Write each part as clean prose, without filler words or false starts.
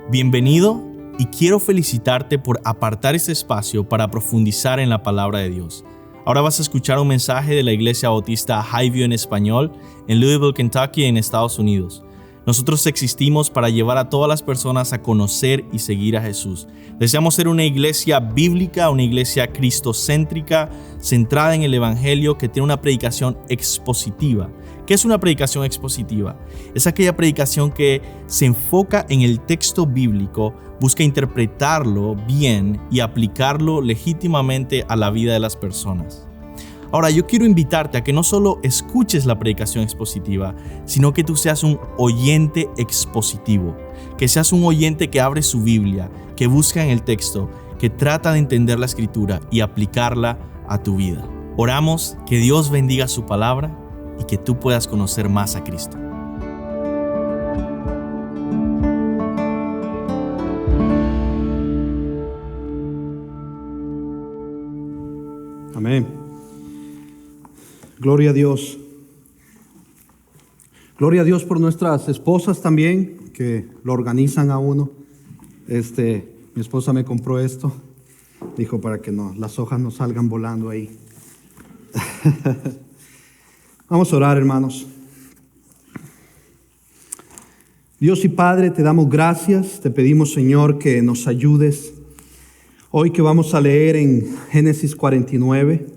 Bienvenido y quiero felicitarte por apartar este espacio para profundizar en la palabra de Dios. Ahora vas a escuchar un mensaje de la Iglesia Bautista Highview en español en Louisville, Kentucky, en Estados Unidos. Nosotros existimos para llevar a todas las personas a conocer y seguir a Jesús. Deseamos ser una iglesia bíblica, una iglesia cristocéntrica, centrada en el Evangelio, que tiene una predicación expositiva. ¿Qué es una predicación expositiva? Es aquella predicación que se enfoca en el texto bíblico, busca interpretarlo bien y aplicarlo legítimamente a la vida de las personas. Ahora, yo quiero invitarte a que no solo escuches la predicación expositiva, sino que tú seas un oyente expositivo, que seas un oyente que abre su Biblia, que busca en el texto, que trata de entender la Escritura y aplicarla a tu vida. Oramos que Dios bendiga su palabra y que tú puedas conocer más a Cristo. Amén. Gloria a Dios. Gloria a Dios por nuestras esposas también, que lo organizan a uno. Mi esposa me compró esto. Dijo para que las hojas no salgan volando ahí. Vamos a orar, hermanos. Dios y Padre, te damos gracias. Te pedimos, Señor, que nos ayudes. Hoy que vamos a leer en Génesis 49,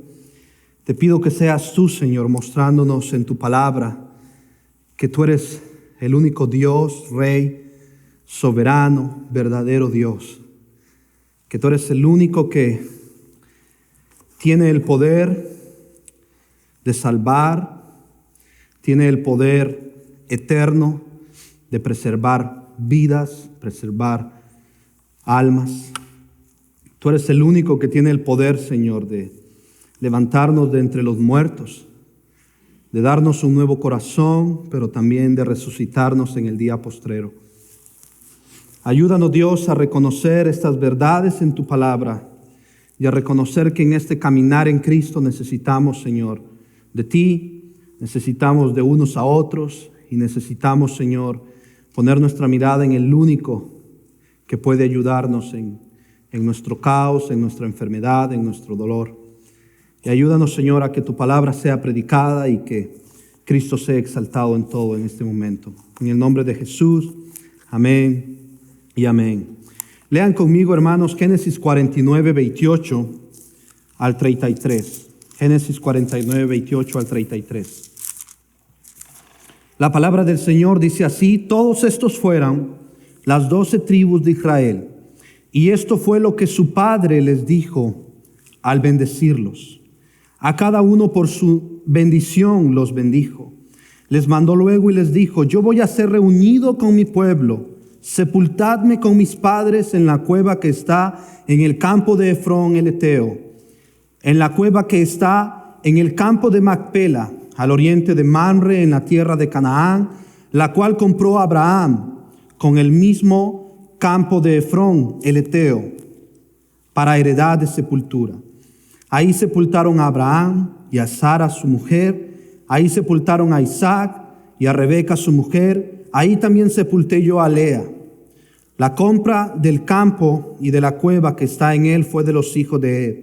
te pido que seas tú, Señor, mostrándonos en tu palabra que tú eres el único Dios, Rey, soberano, verdadero Dios. Que tú eres el único que tiene el poder de salvar, tiene el poder eterno de preservar vidas, preservar almas. Tú eres el único que tiene el poder, Señor, de levantarnos de entre los muertos, de darnos un nuevo corazón, pero también de resucitarnos en el día postrero. Ayúdanos, Dios, a reconocer estas verdades en tu palabra y a reconocer que en este caminar en Cristo necesitamos, Señor, de ti, necesitamos de unos a otros y necesitamos, Señor, poner nuestra mirada en el único que puede ayudarnos en nuestro caos, en nuestra enfermedad, en nuestro dolor. Y ayúdanos, Señor, a que tu palabra sea predicada y que Cristo sea exaltado en todo en este momento. En el nombre de Jesús, amén y amén. Lean conmigo, hermanos, Génesis 49, 28 al 33. Génesis 49, 28 al 33. La palabra del Señor dice así: todos estos fueron las 12 tribus de Israel. Y esto fue lo que su padre les dijo al bendecirlos. A cada uno por su bendición los bendijo. Les mandó luego y les dijo: yo voy a ser reunido con mi pueblo. Sepultadme con mis padres en la cueva que está en el campo de Efrón el Eteo, en la cueva que está en el campo de Macpela, al oriente de Mamre, en la tierra de Canaán, la cual compró Abraham con el mismo campo de Efrón el Eteo, para heredad de sepultura. Ahí sepultaron a Abraham y a Sara su mujer. Ahí sepultaron a Isaac y a Rebeca su mujer. Ahí también sepulté yo a Lea. La compra del campo y de la cueva que está en él fue de los hijos de Ed.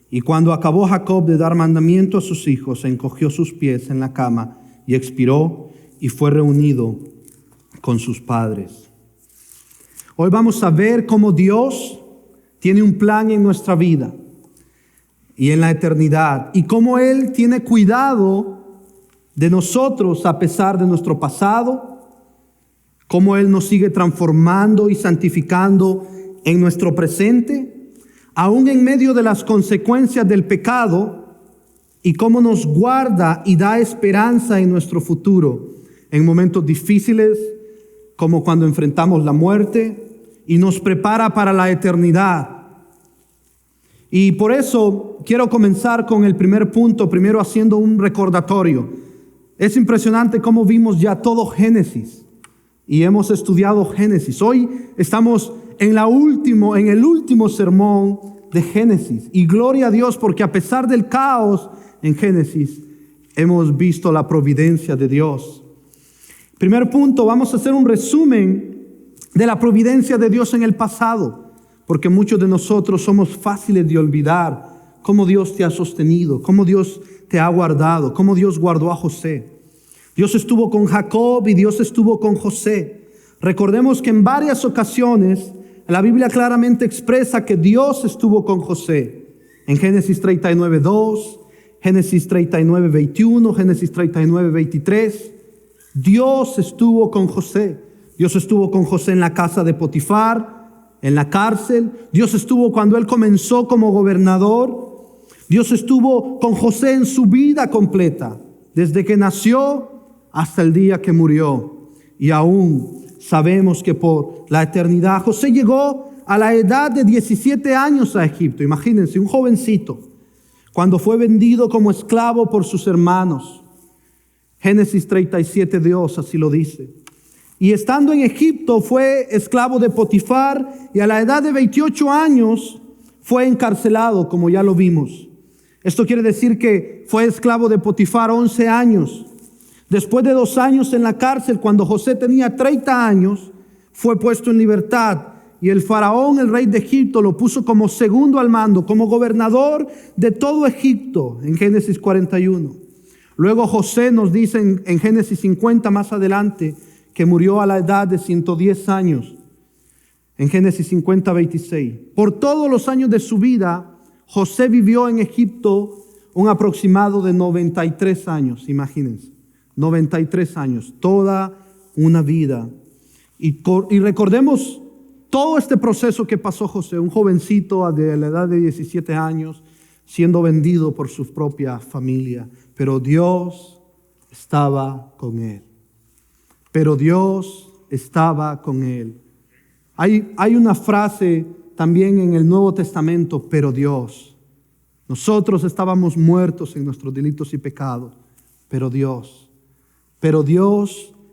Y cuando acabó Jacob de dar mandamiento a sus hijos, encogió sus pies en la cama y expiró y fue reunido con sus padres. Hoy vamos a ver cómo Dios tiene un plan en nuestra vida y en la eternidad, y cómo Él tiene cuidado de nosotros a pesar de nuestro pasado, cómo Él nos sigue transformando y santificando en nuestro presente, aún en medio de las consecuencias del pecado, y cómo nos guarda y da esperanza en nuestro futuro, en momentos difíciles, como cuando enfrentamos la muerte, y nos prepara para la eternidad. Y por eso quiero comenzar con el primer punto, primero haciendo un recordatorio. Es impresionante cómo vimos ya todo Génesis y hemos estudiado Génesis. Hoy estamos en el último sermón de Génesis. Y gloria a Dios, porque a pesar del caos en Génesis, hemos visto la providencia de Dios. Primer punto, vamos a hacer un resumen de la providencia de Dios en el pasado, porque muchos de nosotros somos fáciles de olvidar cómo Dios te ha sostenido, cómo Dios te ha guardado, cómo Dios guardó a José. Dios estuvo con Jacob y Dios estuvo con José. Recordemos que en varias ocasiones la Biblia claramente expresa que Dios estuvo con José. En Génesis 39:2, Génesis 39:21, Génesis 39:23. Dios estuvo con José. Dios estuvo con José en la casa de Potifar, en la cárcel. Dios estuvo cuando él comenzó como gobernador. Dios estuvo con José en su vida completa, desde que nació hasta el día que murió. Y aún sabemos que por la eternidad, José llegó a la edad de 17 años a Egipto. Imagínense, un jovencito, cuando fue vendido como esclavo por sus hermanos. Génesis 37, Dios así lo dice. Y estando en Egipto fue esclavo de Potifar y a la edad de 28 años fue encarcelado, como ya lo vimos. Esto quiere decir que fue esclavo de Potifar 11 años. Después de 2 años en la cárcel, cuando José tenía 30 años, fue puesto en libertad. Y el faraón, el rey de Egipto, lo puso como segundo al mando, como gobernador de todo Egipto, en Génesis 41. Luego José nos dice en Génesis 50 más adelante que murió a la edad de 110 años. En Génesis 50:26. Por todos los años de su vida, José vivió en Egipto un aproximado de 93 años, imagínense. 93 años, toda una vida. Y recordemos todo este proceso que pasó José, un jovencito de la edad de 17 años, siendo vendido por su propia familia. Pero Dios estaba con él. Pero Dios estaba con él. Hay una frase también en el Nuevo Testamento, pero Dios. Nosotros estábamos muertos en nuestros delitos y pecados, pero Dios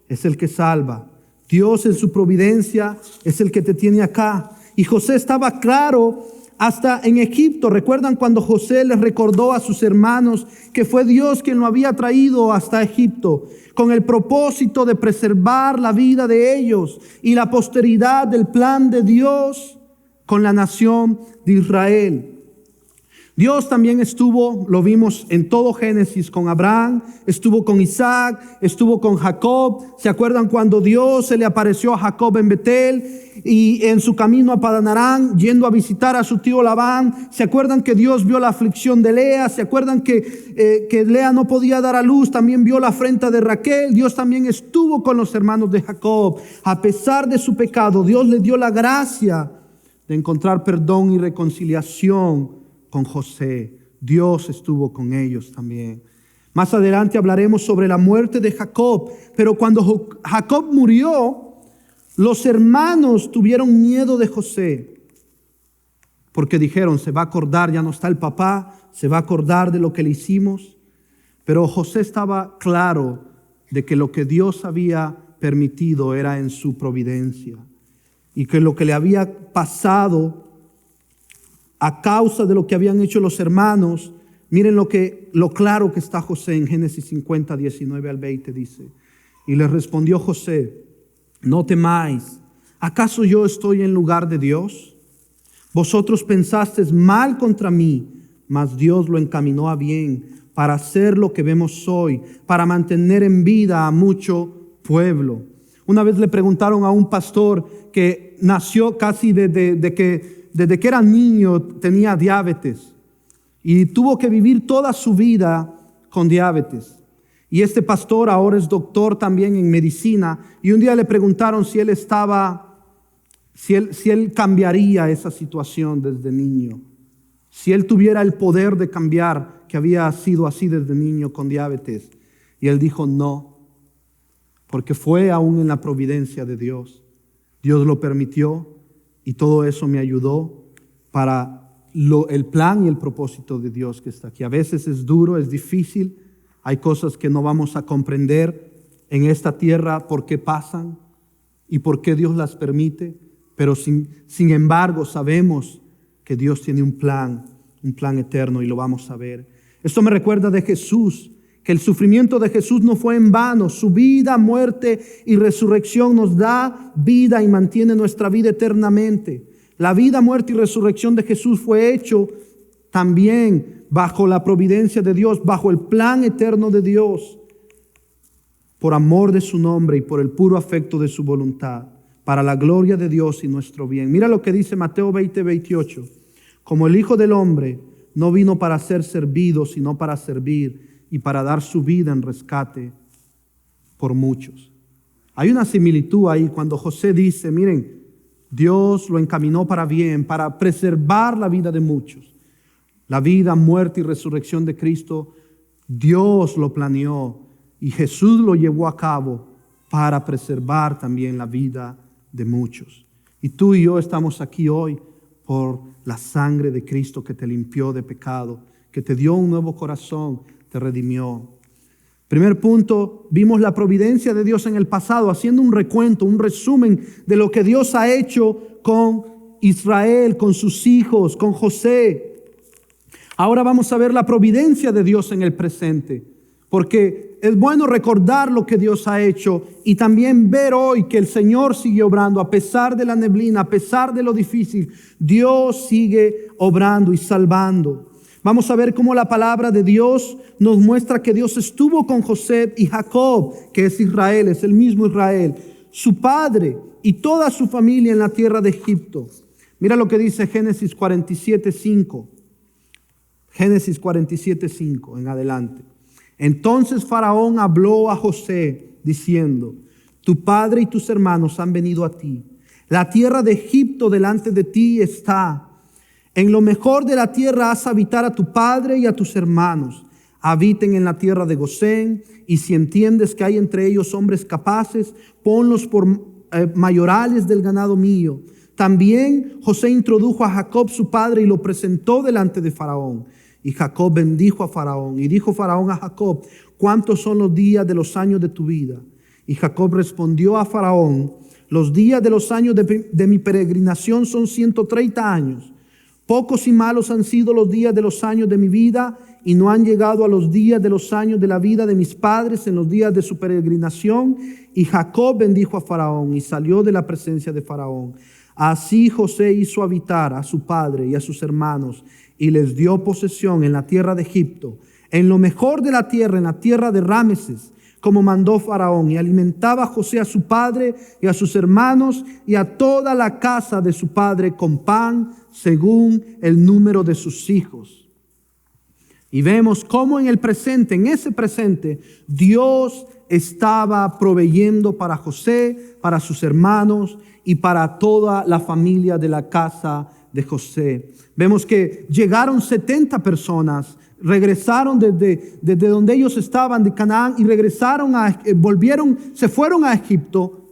es el que salva. Dios en su providencia es el que te tiene acá. Y José estaba claro hasta en Egipto. ¿Recuerdan cuando José les recordó a sus hermanos que fue Dios quien lo había traído hasta Egipto con el propósito de preservar la vida de ellos y la posteridad del plan de Dios con la nación de Israel? Dios también estuvo, lo vimos en todo Génesis, con Abraham, estuvo con Isaac, estuvo con Jacob. ¿Se acuerdan cuando Dios se le apareció a Jacob en Betel y en su camino a Padán Aram, yendo a visitar a su tío Labán? ¿Se acuerdan que Dios vio la aflicción de Lea? ¿Se acuerdan que Lea no podía dar a luz? También vio la afrenta de Raquel. Dios también estuvo con los hermanos de Jacob. A pesar de su pecado, Dios le dio la gracia de encontrar perdón y reconciliación con José. Dios estuvo con ellos también. Más adelante hablaremos sobre la muerte de Jacob. Pero cuando Jacob murió, los hermanos tuvieron miedo de José, porque dijeron, se va a acordar, ya no está el papá, se va a acordar de lo que le hicimos. Pero José estaba claro de que lo que Dios había permitido era en su providencia, y que lo que le había pasado a causa de lo que habían hecho los hermanos. Miren lo claro que está José en Génesis 50, 19 al 20 dice. Y le respondió José, no temáis, ¿acaso yo estoy en lugar de Dios? Vosotros pensasteis mal contra mí, mas Dios lo encaminó a bien para hacer lo que vemos hoy, para mantener en vida a mucho pueblo. Una vez le preguntaron a un pastor que nació casi desde que era niño tenía diabetes y tuvo que vivir toda su vida con diabetes. Y este pastor ahora es doctor también en medicina, y un día le preguntaron si él cambiaría esa situación desde niño, si él tuviera el poder de cambiar, que había sido así desde niño con diabetes. Y él dijo no, porque fue aún en la providencia de Dios. Dios lo permitió. Y todo eso me ayudó para el plan y el propósito de Dios que está aquí. A veces es duro, es difícil. Hay cosas que no vamos a comprender en esta tierra por qué pasan y por qué Dios las permite. Pero sin embargo sabemos que Dios tiene un plan eterno, y lo vamos a ver. Esto me recuerda de Jesús, que el sufrimiento de Jesús no fue en vano. Su vida, muerte y resurrección nos da vida y mantiene nuestra vida eternamente. La vida, muerte y resurrección de Jesús fue hecho también bajo la providencia de Dios, bajo el plan eterno de Dios, por amor de su nombre y por el puro afecto de su voluntad, para la gloria de Dios y nuestro bien. Mira lo que dice Mateo 20:28. Como el Hijo del Hombre no vino para ser servido, sino para servir y para dar su vida en rescate por muchos. Hay una similitud ahí cuando José dice, miren, Dios lo encaminó para bien, para preservar la vida de muchos. La vida, muerte y resurrección de Cristo, Dios lo planeó y Jesús lo llevó a cabo para preservar también la vida de muchos. Y tú y yo estamos aquí hoy por la sangre de Cristo que te limpió de pecado, que te dio un nuevo corazón, te redimió. Primer punto, vimos la providencia de Dios en el pasado, haciendo un recuento, un resumen de lo que Dios ha hecho con Israel, con sus hijos, con José. Ahora vamos a ver la providencia de Dios en el presente, porque es bueno recordar lo que Dios ha hecho y también ver hoy que el Señor sigue obrando a pesar de la neblina, a pesar de lo difícil. Dios sigue obrando y salvando. Vamos a ver cómo la palabra de Dios nos muestra que Dios estuvo con José y Jacob, que es Israel, es el mismo Israel, su padre y toda su familia en la tierra de Egipto. Mira lo que dice Génesis 47:5. Génesis 47:5 en adelante. Entonces Faraón habló a José diciendo, tu padre y tus hermanos han venido a ti. La tierra de Egipto delante de ti está. En lo mejor de la tierra haz habitar a tu padre y a tus hermanos. Habiten en la tierra de Gosén, y si entiendes que hay entre ellos hombres capaces, ponlos por mayorales del ganado mío. También José introdujo a Jacob su padre y lo presentó delante de Faraón. Y Jacob bendijo a Faraón. Y dijo Faraón a Jacob, ¿cuántos son los días de los años de tu vida? Y Jacob respondió a Faraón, los días de los años de mi peregrinación son 130 años. Pocos y malos han sido los días de los años de mi vida, y no han llegado a los días de los años de la vida de mis padres en los días de su peregrinación. Y Jacob bendijo a Faraón y salió de la presencia de Faraón. Así José hizo habitar a su padre y a sus hermanos, y les dio posesión en la tierra de Egipto, en lo mejor de la tierra, en la tierra de Rameses, como mandó Faraón, y alimentaba a José a su padre y a sus hermanos y a toda la casa de su padre con pan según el número de sus hijos. Y vemos cómo en el presente, en ese presente, Dios estaba proveyendo para José, para sus hermanos y para toda la familia de la casa de José. Vemos que llegaron 70 personas, regresaron desde donde ellos estaban de Canaán y se fueron a Egipto.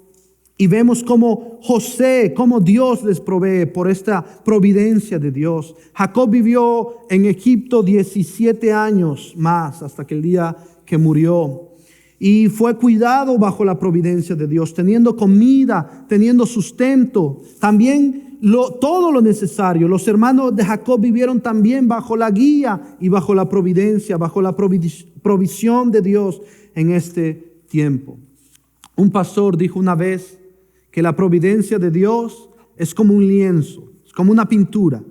Y vemos cómo José, cómo Dios les provee por esta providencia de Dios. Jacob vivió en Egipto 17 años más hasta que el día que murió. Y fue cuidado bajo la providencia de Dios, teniendo comida, teniendo sustento, también todo lo necesario. Los hermanos de Jacob vivieron también bajo la guía y bajo la providencia, bajo la provisión de Dios en este tiempo. Un pastor dijo una vez que la providencia de Dios es como un lienzo, es como una pintura,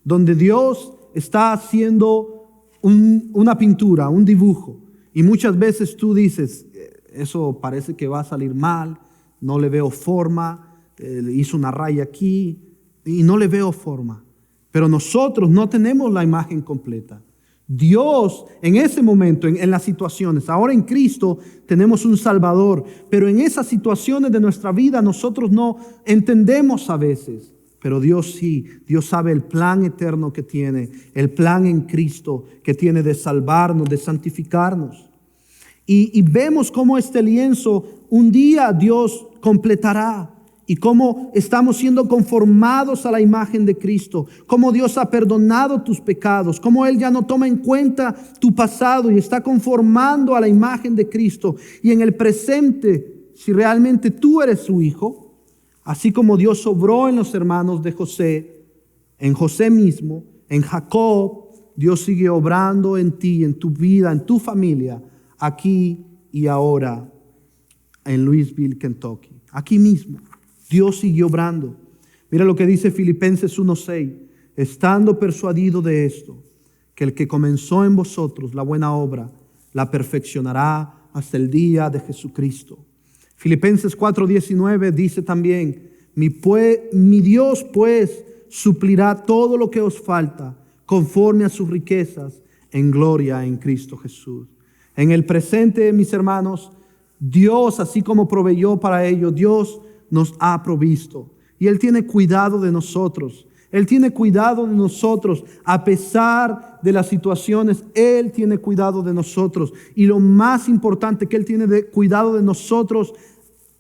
donde Dios está haciendo una pintura, un dibujo. Y muchas veces tú dices, eso parece que va a salir mal, no le veo forma, hizo una raya aquí y no le veo forma. Pero nosotros no tenemos la imagen completa. Dios en ese momento, en las situaciones, ahora en Cristo tenemos un Salvador, pero en esas situaciones de nuestra vida nosotros no entendemos a veces, pero Dios sí, Dios sabe el plan eterno que tiene, el plan en Cristo que tiene de salvarnos, de santificarnos. Y vemos cómo este lienzo un día Dios completará. Y cómo estamos siendo conformados a la imagen de Cristo. Cómo Dios ha perdonado tus pecados. Cómo Él ya no toma en cuenta tu pasado y está conformando a la imagen de Cristo. Y en el presente, si realmente tú eres su hijo, así como Dios obró en los hermanos de José, en José mismo, en Jacob, Dios sigue obrando en ti, en tu vida, en tu familia, aquí y ahora en Louisville, Kentucky. Aquí mismo, Dios siguió obrando. Mira lo que dice Filipenses 1:6. Estando persuadido de esto, que el que comenzó en vosotros la buena obra, la perfeccionará hasta el día de Jesucristo. Filipenses 4:19 dice también, mi Dios pues suplirá todo lo que os falta, conforme a sus riquezas en gloria en Cristo Jesús. En el presente, mis hermanos, Dios, así como proveyó para ello, Dios nos ha provisto. Y Él tiene cuidado de nosotros. Él tiene cuidado de nosotros. A pesar de las situaciones, Él tiene cuidado de nosotros. Y lo más importante, que Él tiene cuidado de nosotros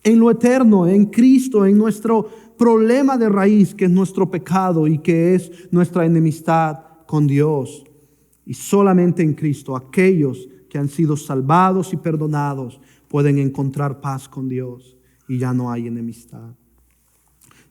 en lo eterno, en Cristo, en nuestro problema de raíz, que es nuestro pecado y que es nuestra enemistad con Dios. Y solamente en Cristo, aquellos que han sido salvados y perdonados pueden encontrar paz con Dios y ya no hay enemistad.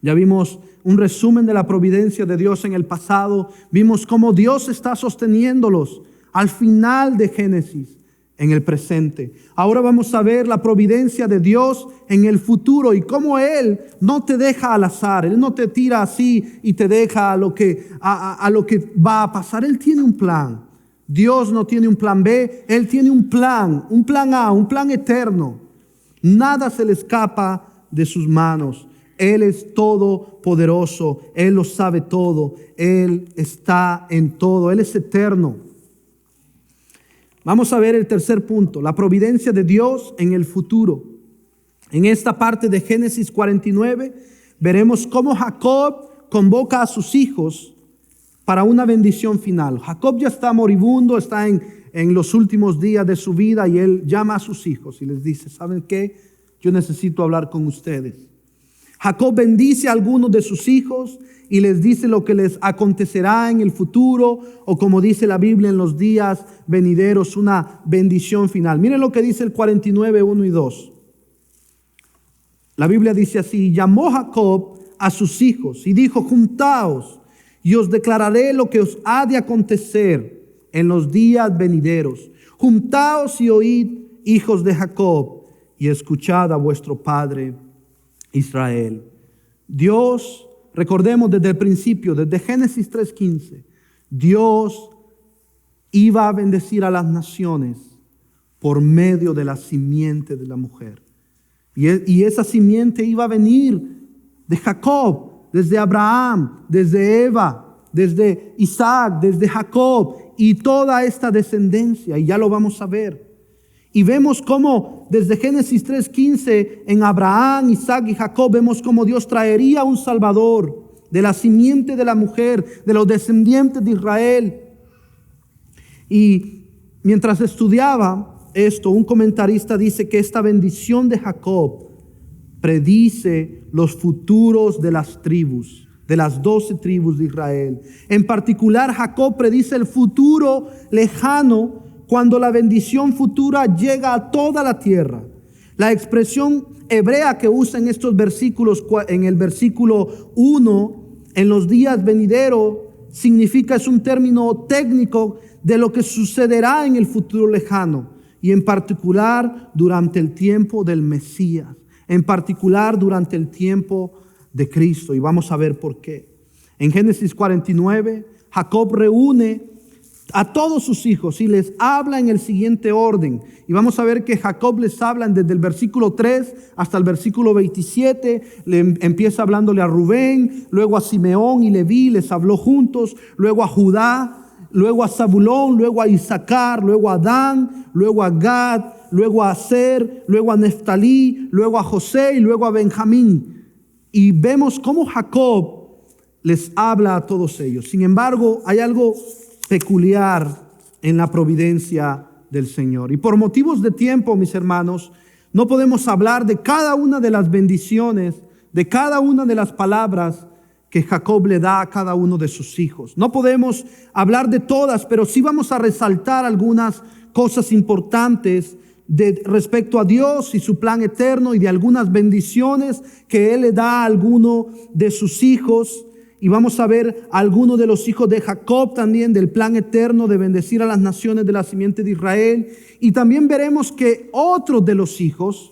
Ya vimos un resumen de la providencia de Dios en el pasado. Vimos cómo Dios está sosteniéndolos al final de Génesis en el presente. Ahora vamos a ver la providencia de Dios en el futuro y cómo Él no te deja al azar. Él no te tira así y te deja a lo que va a pasar. Él tiene un plan. Dios no tiene un plan B, Él tiene un plan A, un plan eterno. Nada se le escapa de sus manos. Él es todopoderoso, Él lo sabe todo, Él está en todo, Él es eterno. Vamos a ver el tercer punto, la providencia de Dios en el futuro. En esta parte de Génesis 49 veremos cómo Jacob convoca a sus hijos para una bendición final. Jacob ya está moribundo, está en los últimos días de su vida y él llama a sus hijos y les dice, ¿saben qué? Yo necesito hablar con ustedes. Jacob bendice a algunos de sus hijos y les dice lo que les acontecerá en el futuro, o como dice la Biblia, en los días venideros, una bendición final. Miren lo que dice el 49, 1 y 2. La Biblia dice así, llamó Jacob a sus hijos y dijo, juntaos y os declararé lo que os ha de acontecer en los días venideros. Juntaos y oíd, hijos de Jacob, y escuchad a vuestro padre Israel. Dios, recordemos desde el principio, desde Génesis 3:15, Dios iba a bendecir a las naciones por medio de la simiente de la mujer. Y esa simiente iba a venir de Jacob, desde Abraham, desde Eva, desde Isaac, desde Jacob y toda esta descendencia. Y ya lo vamos a ver. Y vemos cómo desde Génesis 3:15 en Abraham, Isaac y Jacob vemos cómo Dios traería un Salvador de la simiente de la mujer, de los descendientes de Israel. Y mientras estudiaba esto, un comentarista dice que esta bendición de Jacob predice los futuros de las tribus, de las 12 tribus de Israel. En particular, Jacob predice el futuro lejano cuando la bendición futura llega a toda la tierra. La expresión hebrea que usa en estos versículos, en el versículo 1, en los días venideros, significa, es un término técnico de lo que sucederá en el futuro lejano, y en particular durante el tiempo del Mesías, en particular durante el tiempo de Cristo. Y vamos a ver por qué. En Génesis 49, Jacob reúne a todos sus hijos y les habla en el siguiente orden. Y vamos a ver que Jacob les habla desde el versículo 3 hasta el versículo 27. Empieza hablándole a Rubén, luego a Simeón y Leví, les habló juntos, luego a Judá, luego a Zabulón, luego a Isaacar, luego a Dan, luego a Gad, luego a Aser, luego a Neftalí, luego a José y luego a Benjamín. Y vemos cómo Jacob les habla a todos ellos. Sin embargo, hay algo peculiar en la providencia del Señor. Y por motivos de tiempo, mis hermanos, no podemos hablar de cada una de las bendiciones, de cada una de las palabras que Jacob le da a cada uno de sus hijos. No podemos hablar de todas, pero sí vamos a resaltar algunas cosas importantes respecto a Dios y su plan eterno, y de algunas bendiciones que Él le da a alguno de sus hijos. y vamos a ver algunos de los hijos de Jacob también, del plan eterno de bendecir a las naciones de la simiente de Israel. Y también veremos que otros de los hijos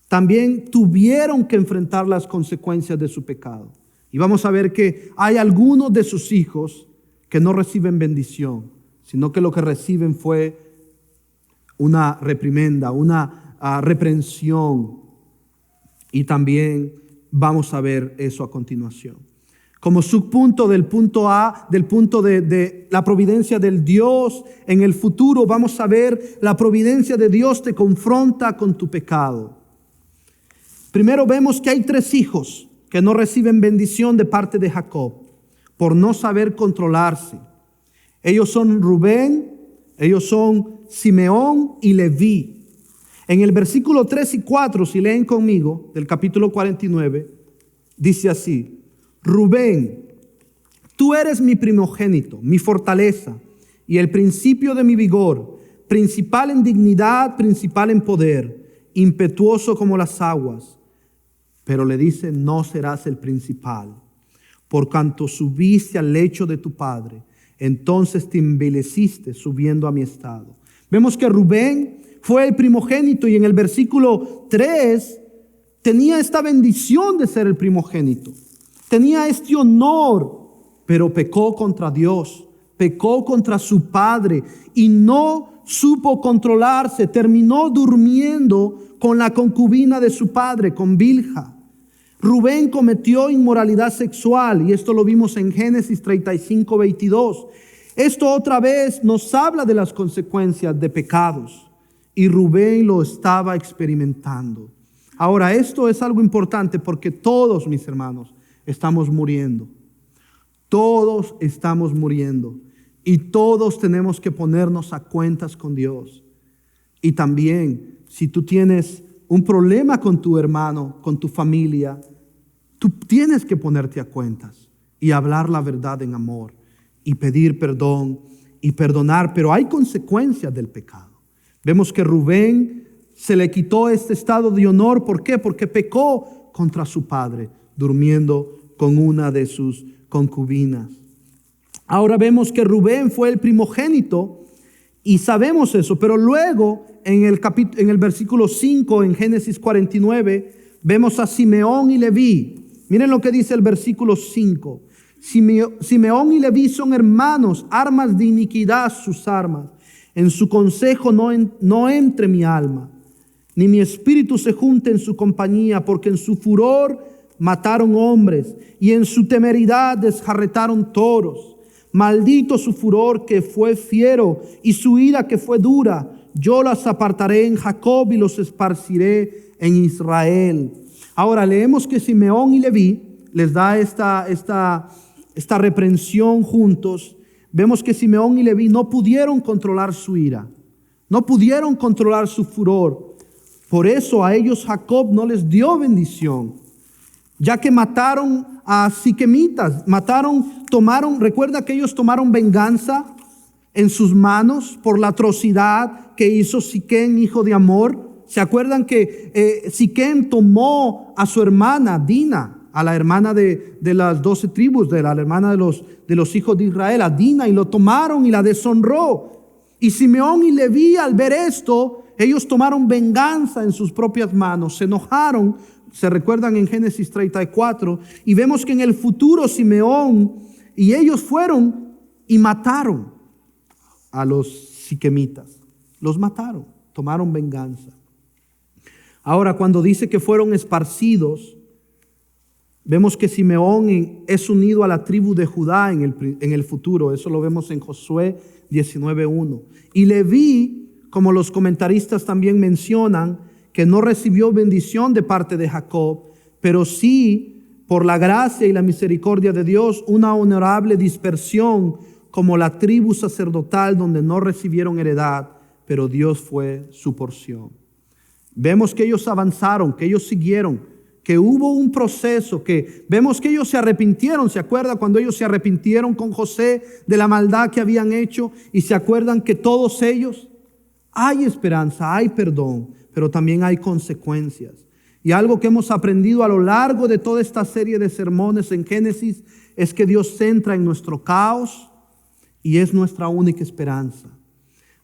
también tuvieron que enfrentar las consecuencias de su pecado. Y vamos a ver que hay algunos de sus hijos que no reciben bendición, sino que lo que reciben fue una reprimenda, una reprensión. Y también vamos a ver eso a continuación. Como subpunto del punto A, del punto de la providencia del Dios en el futuro, vamos a ver la providencia de Dios te confronta con tu pecado. Primero vemos que hay 3 hijos que no reciben bendición de parte de Jacob por no saber controlarse. Ellos son Rubén, ellos son Simeón y Leví. En el versículo 3 y 4, si leen conmigo, del capítulo 49, dice así: Rubén, tú eres mi primogénito, mi fortaleza y el principio de mi vigor, principal en dignidad, principal en poder, impetuoso como las aguas. Pero le dice: no serás el principal, por cuanto subiste al lecho de tu padre, entonces te envileciste subiendo a mi estado. Vemos que Rubén fue el primogénito y en el versículo 3 tenía esta bendición de ser el primogénito. Tenía este honor, pero pecó contra Dios, pecó contra su padre y no supo controlarse. Terminó durmiendo con la concubina de su padre, con Bilha. Rubén cometió inmoralidad sexual y esto lo vimos en Génesis 35, 22. Esto otra vez nos habla de las consecuencias de pecados y Rubén lo estaba experimentando. Ahora, esto es algo importante porque todos, mis hermanos, estamos muriendo. Todos estamos muriendo y todos tenemos que ponernos a cuentas con Dios. Y también, si tú tienes un problema con tu hermano, con tu familia, tú tienes que ponerte a cuentas y hablar la verdad en amor y pedir perdón y perdonar, pero hay consecuencias del pecado. Vemos que Rubén se le quitó este estado de honor. ¿Por qué? Porque pecó contra su padre, durmiendo con una de sus concubinas. Ahora vemos que Rubén fue el primogénito y sabemos eso, pero luego en el versículo 5, en Génesis 49, vemos a Simeón y Leví. Miren lo que dice el versículo 5. Simeón y Leví son hermanos, armas de iniquidad sus armas. En su consejo no entre mi alma, ni mi espíritu se junte en su compañía, porque en su furor mataron hombres y en su temeridad desjarretaron toros. Maldito su furor que fue fiero y su ira que fue dura. Yo las apartaré en Jacob y los esparciré en Israel. Ahora leemos que Simeón y Leví les da esta reprensión juntos. Vemos que Simeón y Leví no pudieron controlar su ira, no pudieron controlar su furor. Por eso a ellos Jacob no les dio bendición, ya que mataron a siquemitas, recuerda que ellos tomaron venganza en sus manos por la atrocidad que hizo Siquem, hijo de Hamor. ¿Se acuerdan que Siquem tomó a su hermana Dina, a la hermana de las 12 tribus, de la hermana de los hijos de Israel, a Dina, y lo tomaron y la deshonró? Y Simeón y Leví, al ver esto, ellos tomaron venganza en sus propias manos, se enojaron. Se recuerdan en Génesis 34 y vemos que en el futuro Simeón y ellos fueron y mataron a los siquemitas. Los mataron, tomaron venganza. Ahora, cuando dice que fueron esparcidos, vemos que Simeón es unido a la tribu de Judá en el futuro. Eso lo vemos en Josué 19:1. Y Leví, como los comentaristas también mencionan, que no recibió bendición de parte de Jacob, pero sí, por la gracia y la misericordia de Dios, una honorable dispersión como la tribu sacerdotal donde no recibieron heredad, pero Dios fue su porción. Vemos que ellos avanzaron, que ellos siguieron, que hubo un proceso, que vemos que ellos se arrepintieron. ¿Se acuerdan cuando ellos se arrepintieron con José de la maldad que habían hecho? Y se acuerdan que todos ellos, hay esperanza, hay perdón, pero también hay consecuencias. Y algo que hemos aprendido a lo largo de toda esta serie de sermones en Génesis es que Dios centra en nuestro caos y es nuestra única esperanza.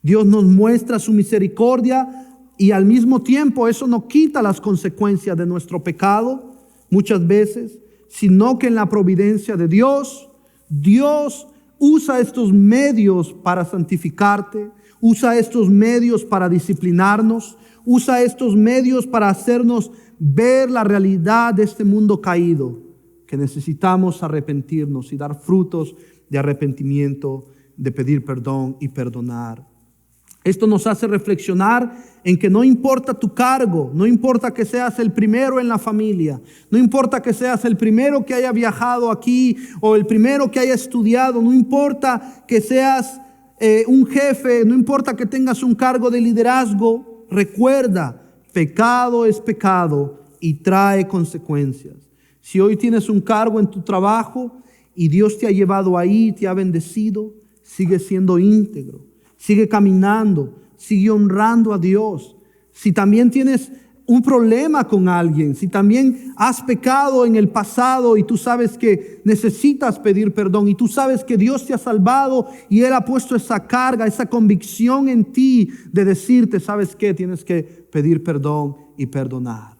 Dios nos muestra su misericordia y al mismo tiempo eso no quita las consecuencias de nuestro pecado muchas veces, sino que en la providencia de Dios, Dios usa estos medios para santificarte, usa estos medios para disciplinarnos, usa estos medios para hacernos ver la realidad de este mundo caído, que necesitamos arrepentirnos y dar frutos de arrepentimiento, de pedir perdón y perdonar. Esto nos hace reflexionar en que no importa tu cargo, no importa que seas el primero en la familia, no importa que seas el primero que haya viajado aquí o el primero que haya estudiado, no importa que seas un jefe, no importa que tengas un cargo de liderazgo, recuerda, pecado es pecado y trae consecuencias. Si hoy tienes un cargo en tu trabajo y Dios te ha llevado ahí, te ha bendecido, sigue siendo íntegro, sigue caminando, sigue honrando a Dios. Si también tienes un problema con alguien, si también has pecado en el pasado y tú sabes que necesitas pedir perdón y tú sabes que Dios te ha salvado y Él ha puesto esa carga, esa convicción en ti de decirte, ¿sabes qué? Tienes que pedir perdón y perdonar.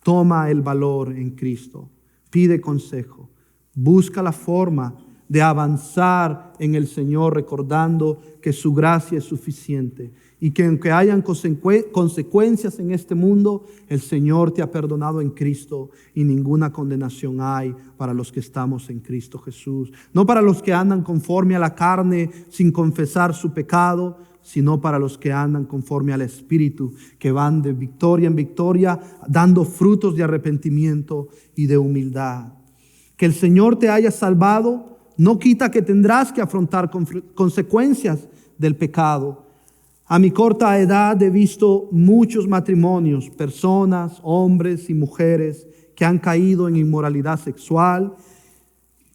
Toma el valor en Cristo, pide consejo, busca la forma de avanzar en el Señor, recordando que su gracia es suficiente y que aunque hayan consecuencias en este mundo, el Señor te ha perdonado en Cristo y ninguna condenación hay para los que estamos en Cristo Jesús. No para los que andan conforme a la carne sin confesar su pecado, sino para los que andan conforme al Espíritu, que van de victoria en victoria, dando frutos de arrepentimiento y de humildad. Que el Señor te haya salvado no quita que tendrás que afrontar consecuencias del pecado. A mi corta edad he visto muchos matrimonios, personas, hombres y mujeres que han caído en inmoralidad sexual,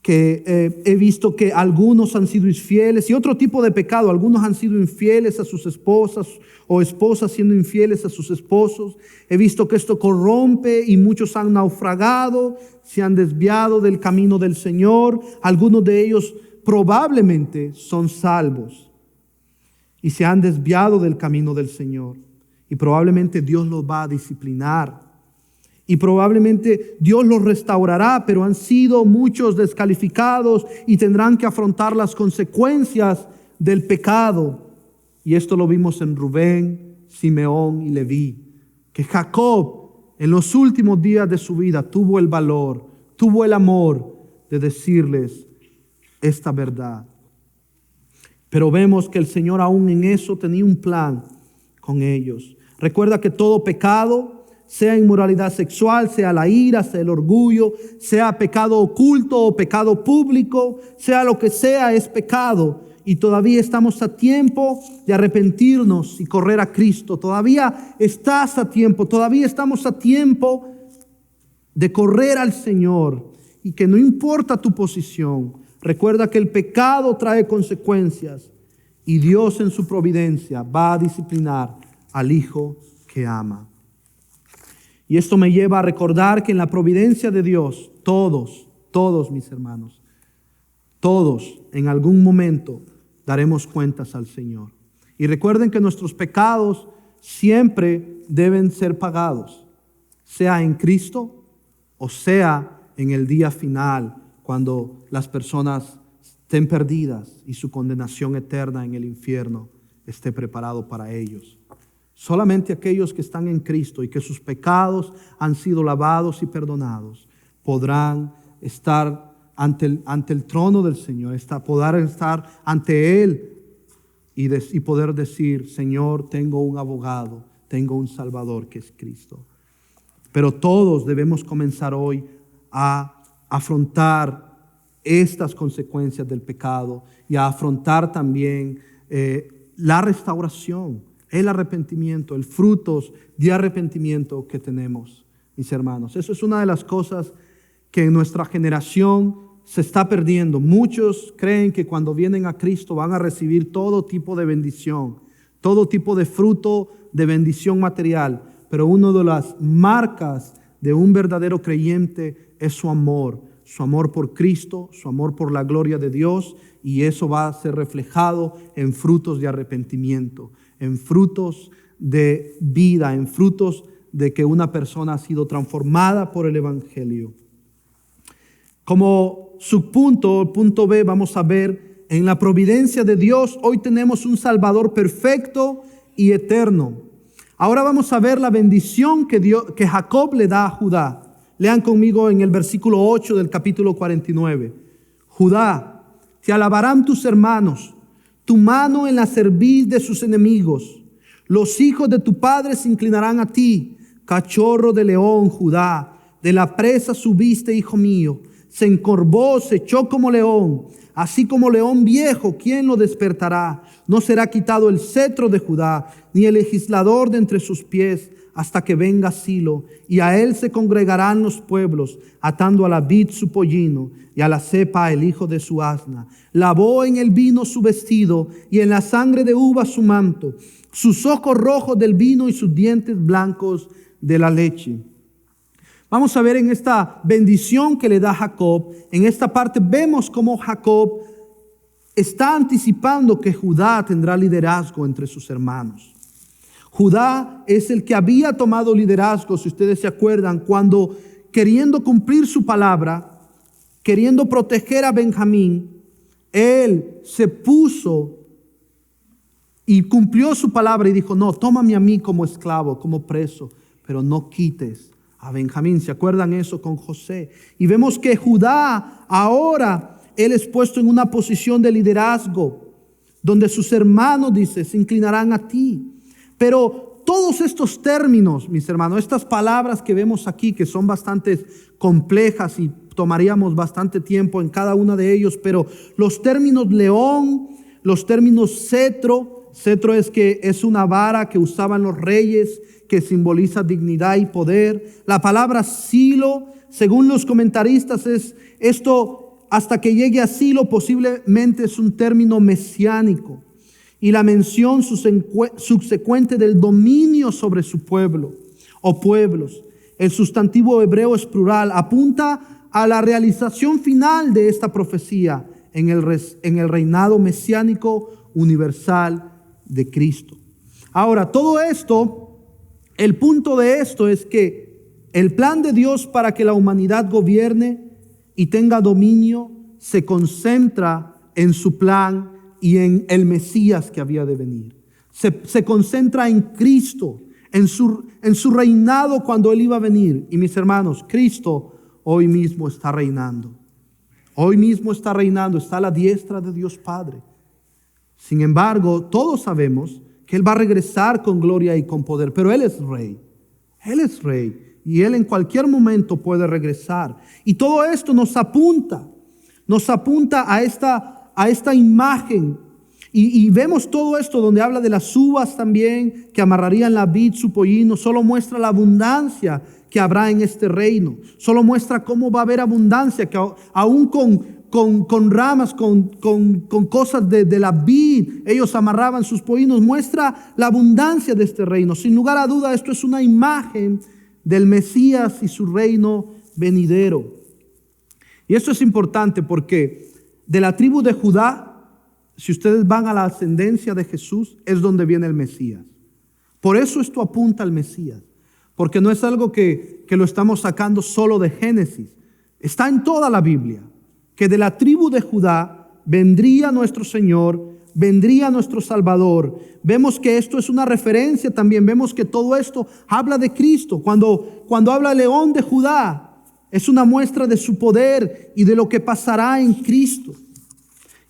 que he visto que algunos han sido infieles y otro tipo de pecado. Algunos han sido infieles a sus esposas o esposas siendo infieles a sus esposos. He visto que esto corrompe y muchos han naufragado, se han desviado del camino del Señor. Algunos de ellos probablemente son salvos y se han desviado del camino del Señor. Y probablemente Dios los va a disciplinar. Y probablemente Dios los restaurará, pero han sido muchos descalificados y tendrán que afrontar las consecuencias del pecado. Y esto lo vimos en Rubén, Simeón y Leví. Que Jacob en los últimos días de su vida tuvo el valor, tuvo el amor de decirles esta verdad. Pero vemos que el Señor aún en eso tenía un plan con ellos. Recuerda que todo pecado, sea inmoralidad sexual, sea la ira, sea el orgullo, sea pecado oculto o pecado público, sea lo que sea, es pecado. Y todavía estamos a tiempo de arrepentirnos y correr a Cristo. Todavía estás a tiempo, todavía estamos a tiempo de correr al Señor. Y que no importa tu posición, recuerda que el pecado trae consecuencias y Dios en su providencia va a disciplinar al hijo que ama. Y esto me lleva a recordar que en la providencia de Dios, todos mis hermanos, todos en algún momento daremos cuentas al Señor. Y recuerden que nuestros pecados siempre deben ser pagados, sea en Cristo o sea en el día final, cuando las personas estén perdidas y su condenación eterna en el infierno esté preparado para ellos. Solamente aquellos que están en Cristo y que sus pecados han sido lavados y perdonados podrán estar ante el trono del Señor, poder estar ante Él y poder decir, Señor, tengo un abogado, tengo un Salvador que es Cristo. Pero todos debemos comenzar hoy a afrontar estas consecuencias del pecado y a afrontar también la restauración, el arrepentimiento, el frutos de arrepentimiento que tenemos, mis hermanos. Eso es una de las cosas que en nuestra generación se está perdiendo. Muchos creen que cuando vienen a Cristo van a recibir todo tipo de bendición, todo tipo de fruto de bendición material. pero una de las marcas de un verdadero creyente es su amor por Cristo, su amor por la gloria de Dios, y eso va a ser reflejado en frutos de arrepentimiento, en frutos de vida, en frutos de que una persona ha sido transformada por el Evangelio. Como subpunto, punto B, vamos a ver en la providencia de Dios, hoy tenemos un Salvador perfecto y eterno. Ahora vamos a ver la bendición que Jacob le da a Judá. Lean conmigo en el versículo 8 del capítulo 49. Judá, te alabarán tus hermanos, tu mano en la cerviz de sus enemigos. Los hijos de tu padre se inclinarán a ti. Cachorro de león, Judá, de la presa subiste, hijo mío. Se encorvó, se echó como león, así como león viejo, ¿quién lo despertará? No será quitado el cetro de Judá, ni el legislador de entre sus pies, hasta que venga Silo, y a él se congregarán los pueblos, atando a la vid su pollino, y a la cepa el hijo de su asna. Lavó en el vino su vestido, y en la sangre de uva su manto, sus ojos rojos del vino y sus dientes blancos de la leche. Vamos a ver en esta bendición que le da Jacob, en esta parte vemos cómo Jacob está anticipando que Judá tendrá liderazgo entre sus hermanos. Judá es el que había tomado liderazgo, si ustedes se acuerdan, cuando queriendo cumplir su palabra, queriendo proteger a Benjamín, él se puso y cumplió su palabra y dijo, no, tómame a mí como esclavo, como preso, pero no quites a Benjamín. ¿Se acuerdan eso con José? Y vemos que Judá ahora, él es puesto en una posición de liderazgo, donde sus hermanos, dice, se inclinarán a ti. Pero todos estos términos, mis hermanos, estas palabras que vemos aquí, que son bastante complejas y tomaríamos bastante tiempo en cada una de ellos, pero los términos león, los términos cetro es una vara que usaban los reyes, que simboliza dignidad y poder. La palabra Silo, según los comentaristas, es esto, hasta que llegue a Silo, posiblemente es un término mesiánico. Y la mención subsecuente del dominio sobre su pueblo o pueblos. El sustantivo hebreo es plural, apunta a la realización final de esta profecía en el reinado mesiánico universal de Cristo. Ahora, todo esto, el punto de esto es que el plan de Dios para que la humanidad gobierne y tenga dominio se concentra en su plan y en el Mesías que había de venir. Se concentra en Cristo, en su reinado cuando Él iba a venir. Y mis hermanos, Cristo hoy mismo está reinando. Hoy mismo está reinando, está a la diestra de Dios Padre. Sin embargo, todos sabemos que Él va a regresar con gloria y con poder, pero Él es rey. Él es rey y Él en cualquier momento puede regresar. Y todo esto nos apunta a esta imagen. Y vemos todo esto donde habla de las uvas también, que amarrarían la vid, su pollino. Solo muestra la abundancia que habrá en este reino. Solo muestra cómo va a haber abundancia, que aún con ramas, con cosas de la vid, ellos amarraban sus pollinos. Muestra la abundancia de este reino. Sin lugar a duda, esto es una imagen del Mesías y su reino venidero. Y esto es importante porque de la tribu de Judá, si ustedes van a la ascendencia de Jesús, es donde viene el Mesías. Por eso esto apunta al Mesías, porque no es algo que lo estamos sacando solo de Génesis. Está en toda la Biblia, que de la tribu de Judá vendría nuestro Señor, vendría nuestro Salvador. Vemos que esto es una referencia también, vemos que todo esto habla de Cristo. Cuando habla león de Judá, es una muestra de su poder y de lo que pasará en Cristo.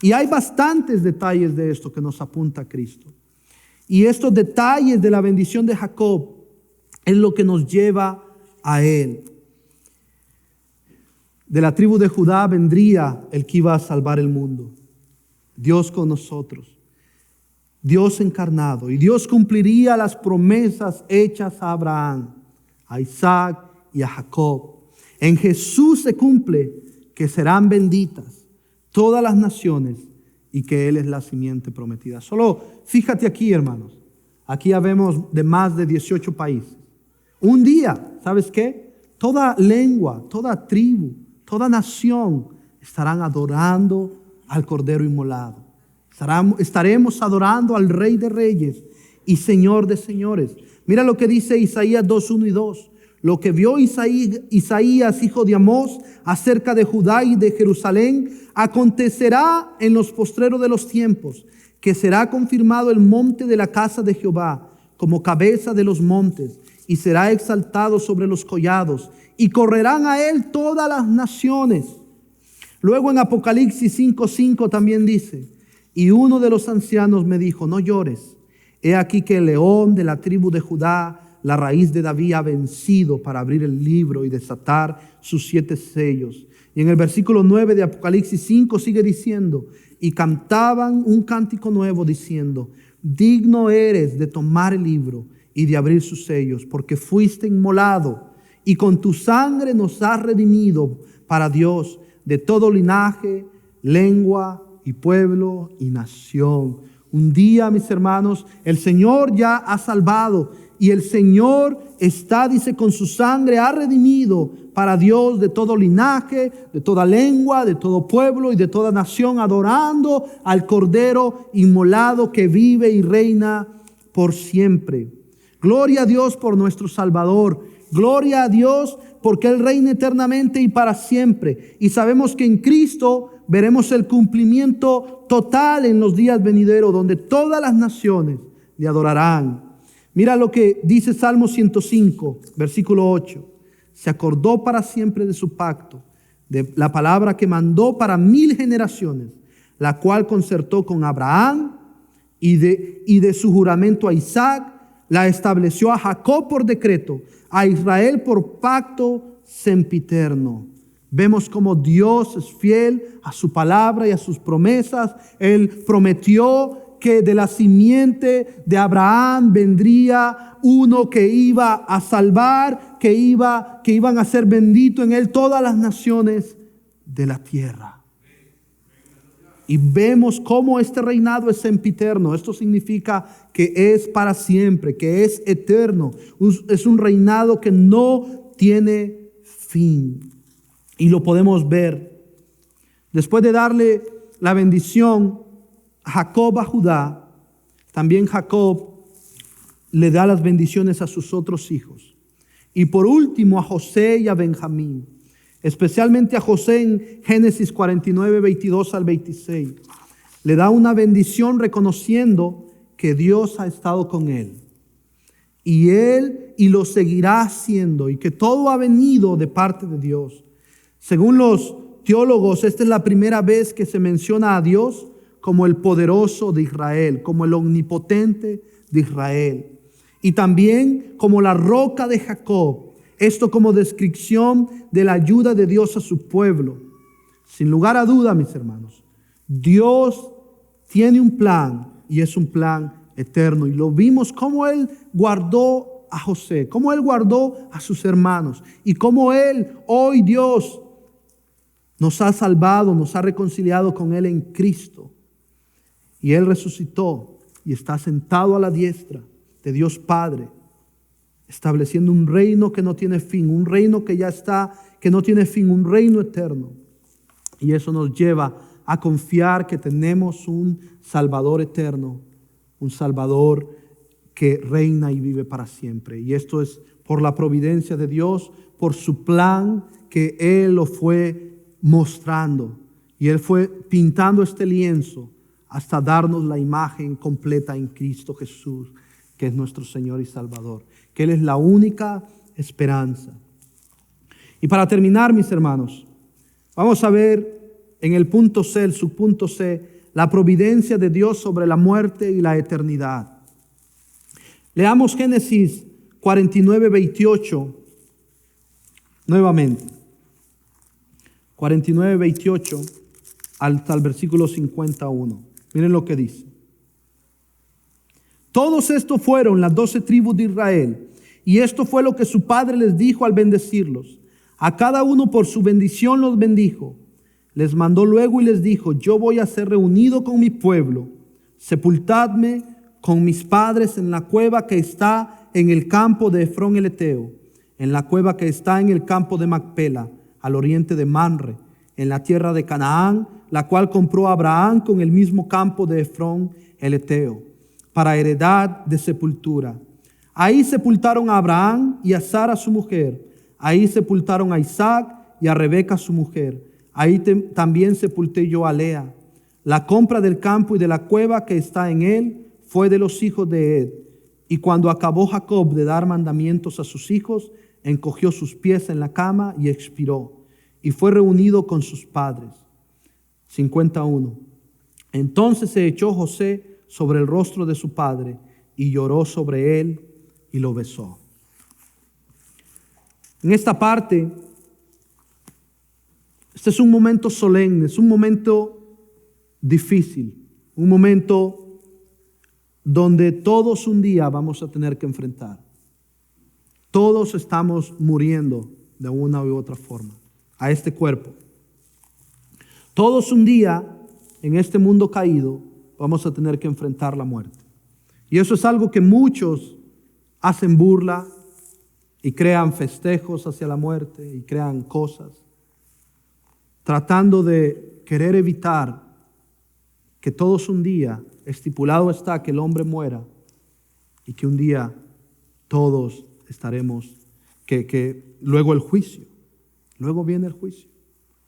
Y hay bastantes detalles de esto que nos apunta a Cristo. Y estos detalles de la bendición de Jacob es lo que nos lleva a Él. De la tribu de Judá vendría el que iba a salvar el mundo. Dios con nosotros. Dios encarnado. Y Dios cumpliría las promesas hechas a Abraham, a Isaac y a Jacob. En Jesús se cumple que serán benditas todas las naciones y que Él es la simiente prometida. Solo fíjate aquí, hermanos. Aquí ya vemos de más de 18 países. Un día, ¿sabes qué? Toda lengua, toda tribu, toda nación estarán adorando al Cordero inmolado. Estaremos adorando al Rey de Reyes y Señor de Señores. Mira lo que dice Isaías 2:1 y 2. Lo que vio Isaías, hijo de Amós, acerca de Judá y de Jerusalén, acontecerá en los postreros de los tiempos, que será confirmado el monte de la casa de Jehová como cabeza de los montes, y será exaltado sobre los collados, y correrán a él todas las naciones. Luego en Apocalipsis 5:5 también dice: y uno de los ancianos me dijo, no llores, he aquí que el león de la tribu de Judá, la raíz de David, ha vencido para abrir el libro y desatar sus 7 sellos. Y en el versículo 9 de Apocalipsis 5 sigue diciendo: y cantaban un cántico nuevo diciendo: digno eres de tomar el libro y de abrir sus sellos, porque fuiste inmolado y con tu sangre nos has redimido para Dios de todo linaje, lengua y pueblo y nación. Un día, mis hermanos, el Señor ya ha salvado y el Señor está, dice, con su sangre ha redimido para Dios de todo linaje, de toda lengua, de todo pueblo y de toda nación, adorando al Cordero inmolado que vive y reina por siempre. Gloria a Dios por nuestro Salvador. Gloria a Dios porque Él reina eternamente y para siempre. Y sabemos que en Cristo veremos el cumplimiento total en los días venideros, donde todas las naciones le adorarán. Mira lo que dice Salmo 105, versículo 8. Se acordó para siempre de su pacto, de la palabra que mandó para 1000 generaciones, la cual concertó con Abraham y de su juramento a Isaac, la estableció a Jacob por decreto, a Israel por pacto sempiterno. Vemos como Dios es fiel a su palabra y a sus promesas. Él prometió que de la simiente de Abraham vendría uno que iba a salvar, que iban a ser benditos en él todas las naciones de la tierra. Y vemos cómo este reinado es sempiterno. Esto significa que es para siempre, que es eterno. Es un reinado que no tiene fin. Y lo podemos ver. Después de darle la bendición a Jacob a Judá, también Jacob le da las bendiciones a sus otros hijos. Y por último a José y a Benjamín. Especialmente a José en Génesis 49, 22 al 26. Le da una bendición reconociendo que Dios ha estado con él. Y lo seguirá haciendo. Y que todo ha venido de parte de Dios. Según los teólogos, esta es la primera vez que se menciona a Dios como el poderoso de Israel, como el omnipotente de Israel. Y también como la roca de Jacob. Esto como descripción de la ayuda de Dios a su pueblo. Sin lugar a duda, mis hermanos, Dios tiene un plan y es un plan eterno. Y lo vimos cómo Él guardó a José, cómo Él guardó a sus hermanos y cómo Él, hoy Dios, nos ha salvado, nos ha reconciliado con Él en Cristo. Y Él resucitó y está sentado a la diestra de Dios Padre, estableciendo un reino que no tiene fin, un reino que ya está, que no tiene fin, un reino eterno. Y eso nos lleva a confiar que tenemos un Salvador eterno, un Salvador que reina y vive para siempre. Y esto es por la providencia de Dios, por su plan que Él lo fue mostrando. Y Él fue pintando este lienzo hasta darnos la imagen completa en Cristo Jesús, que es nuestro Señor y Salvador, que Él es la única esperanza. Y para terminar, mis hermanos, vamos a ver en el punto C, el subpunto C, la providencia de Dios sobre la muerte y la eternidad. Leamos Génesis 49, 28 nuevamente. 49, 28 hasta el versículo 51. Miren lo que dice. Todos estos fueron las 12 tribus de Israel, y esto fue lo que su padre les dijo al bendecirlos. A cada uno por su bendición los bendijo. Les mandó luego y les dijo: yo voy a ser reunido con mi pueblo. Sepultadme con mis padres en la cueva que está en el campo de Efrón el Eteo, en la cueva que está en el campo de Macpela, al oriente de Manre, en la tierra de Canaán, la cual compró Abraham con el mismo campo de Efrón el Eteo, para heredad de sepultura. Ahí sepultaron a Abraham y a Sara su mujer. Ahí sepultaron a Isaac y a Rebeca su mujer. Ahí también sepulté yo a Lea. La compra del campo y de la cueva que está en él fue de los hijos de Ed. Y cuando acabó Jacob de dar mandamientos a sus hijos, encogió sus pies en la cama y expiró. Y fue reunido con sus padres. 51. Entonces se echó José sobre el rostro de su padre y lloró sobre él y lo besó. En esta parte, este es un momento solemne, es un momento difícil, un momento donde todos un día vamos a tener que enfrentar. Todos estamos muriendo de una u otra forma a este cuerpo. Todos un día en este mundo caído vamos a tener que enfrentar la muerte. Y eso es algo que muchos hacen burla y crean festejos hacia la muerte y crean cosas, tratando de querer evitar que todos un día, estipulado está que el hombre muera y que un día todos estaremos, que luego el juicio, luego viene el juicio,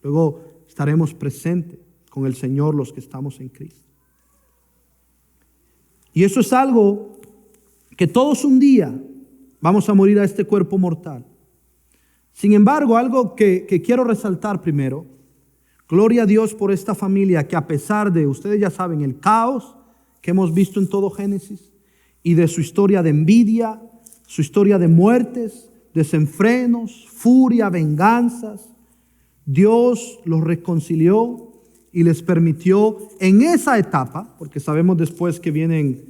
luego estaremos presentes con el Señor los que estamos en Cristo. Y eso es algo que todos un día vamos a morir a este cuerpo mortal. Sin embargo, algo que quiero resaltar primero, gloria a Dios por esta familia que a pesar de, ustedes ya saben, el caos que hemos visto en todo Génesis y de su historia de envidia, su historia de muertes, desenfrenos, furia, venganzas, Dios los reconcilió y les permitió en esa etapa, porque sabemos después que vienen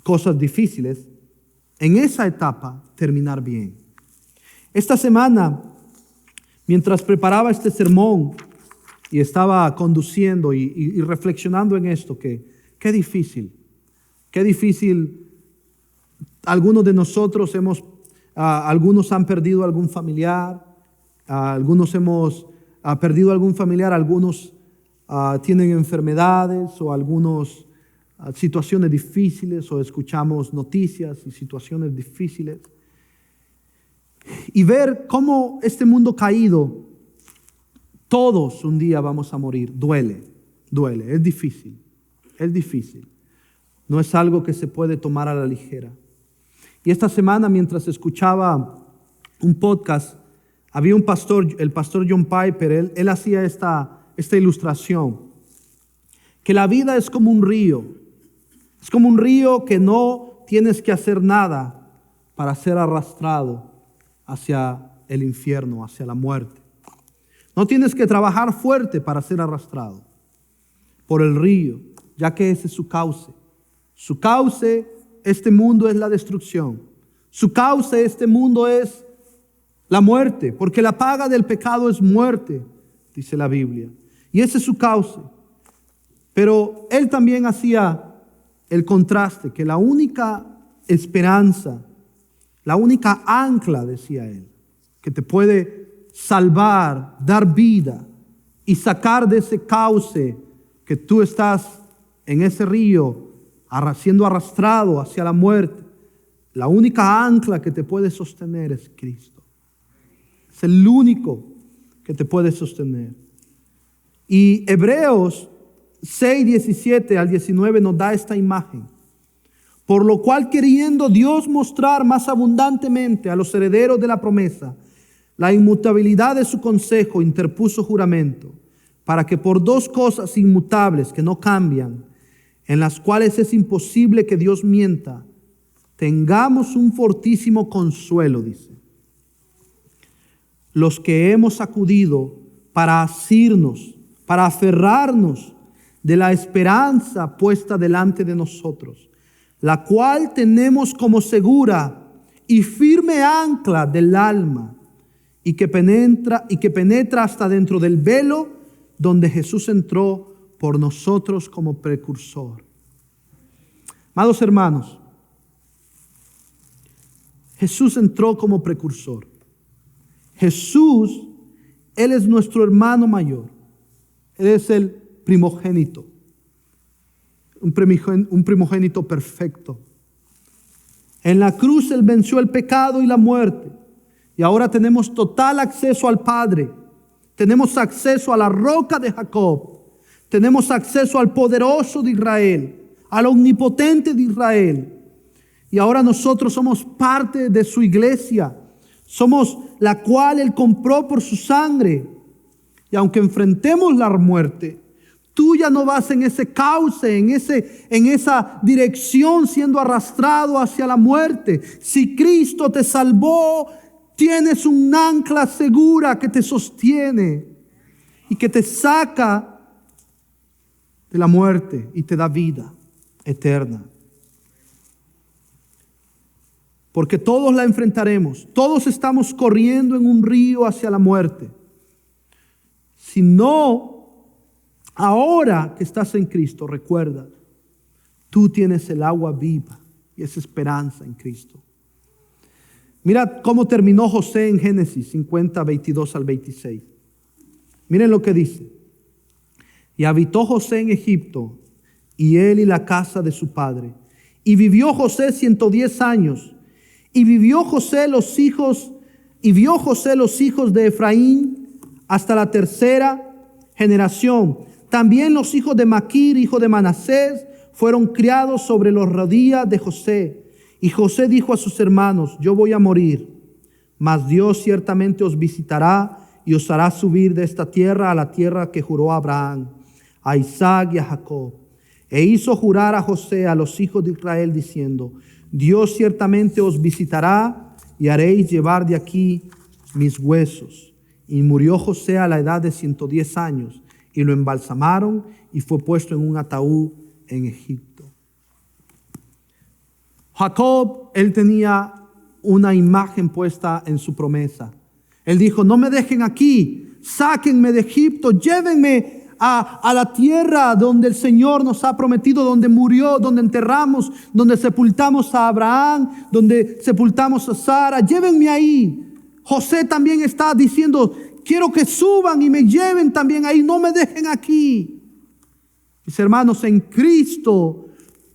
cosas difíciles, en esa etapa terminar bien. Esta semana, mientras preparaba este sermón y estaba conduciendo y reflexionando en esto, que qué difícil. Algunos de nosotros algunos han perdido algún familiar, algunos hemos perdido algún familiar, algunos tienen enfermedades o algunas situaciones difíciles o escuchamos noticias y situaciones difíciles. Y ver cómo este mundo caído, todos un día vamos a morir, duele, es difícil. No es algo que se puede tomar a la ligera. Y esta semana, mientras escuchaba un podcast, había un pastor, el pastor John Piper, él hacía esta ilustración, que la vida es como un río. Es como un río que no tienes que hacer nada para ser arrastrado hacia el infierno, hacia la muerte. No tienes que trabajar fuerte para ser arrastrado por el río, ya que ese es su cauce. Su cauce, este mundo, es la destrucción. Su cauce, este mundo, es la muerte, porque la paga del pecado es muerte, dice la Biblia. Y ese es su cauce. Pero él también hacía el contraste, que la única esperanza, la única ancla, decía él, que te puede salvar, dar vida y sacar de ese cauce que tú estás en ese río siendo arrastrado hacia la muerte, la única ancla que te puede sostener es Cristo. Es el único que te puede sostener. Y Hebreos 6, 17 al 19 nos da esta imagen. Por lo cual, queriendo Dios mostrar más abundantemente a los herederos de la promesa la inmutabilidad de su consejo, interpuso juramento, para que por dos cosas inmutables que no cambian, en las cuales es imposible que Dios mienta, tengamos un fortísimo consuelo, dice. Los que hemos acudido para asirnos, para aferrarnos de la esperanza puesta delante de nosotros, la cual tenemos como segura y firme ancla del alma, y que penetra hasta dentro del velo donde Jesús entró por nosotros como precursor. Amados hermanos, Jesús entró como precursor. Jesús, Él es nuestro hermano mayor. Él es el primogénito. Un primogénito perfecto. En la cruz Él venció el pecado y la muerte. Y ahora tenemos total acceso al Padre. Tenemos acceso a la roca de Jacob. Tenemos acceso al poderoso de Israel, al omnipotente de Israel. Y ahora nosotros somos parte de su iglesia. Somos la cual Él compró por su sangre. Y aunque enfrentemos la muerte, tú ya no vas en ese cauce, en esa dirección siendo arrastrado hacia la muerte. Si Cristo te salvó, tienes un ancla segura que te sostiene y que te saca de la muerte y te da vida eterna. Porque todos la enfrentaremos. Todos estamos corriendo en un río hacia la muerte. Si no, ahora que estás en Cristo, recuerda, tú tienes el agua viva y esa esperanza en Cristo. Mira cómo terminó José en Génesis 50, 22 al 26. Miren lo que dice. Y habitó José en Egipto, y él y la casa de su padre. Y vivió José 110 años. Y vio José los hijos de Efraín hasta la tercera generación. También los hijos de Maquir, hijo de Manasés, fueron criados sobre los rodillas de José. Y José dijo a sus hermanos: yo voy a morir, mas Dios ciertamente os visitará y os hará subir de esta tierra a la tierra que juró a Abraham, a Isaac y a Jacob. E hizo jurar a José a los hijos de Israel diciendo: Dios ciertamente os visitará y haréis llevar de aquí mis huesos. Y murió José a la edad de 110 años y lo embalsamaron y fue puesto en un ataúd en Egipto. Jacob, él tenía una imagen puesta en su promesa. Él dijo: no me dejen aquí, sáquenme de Egipto, llévenme a la tierra donde el Señor nos ha prometido, donde murió, donde enterramos, donde sepultamos a Abraham, donde sepultamos a Sara. Llévenme ahí. José también está diciendo: quiero que suban y me lleven también ahí, no me dejen aquí. Mis hermanos, en Cristo,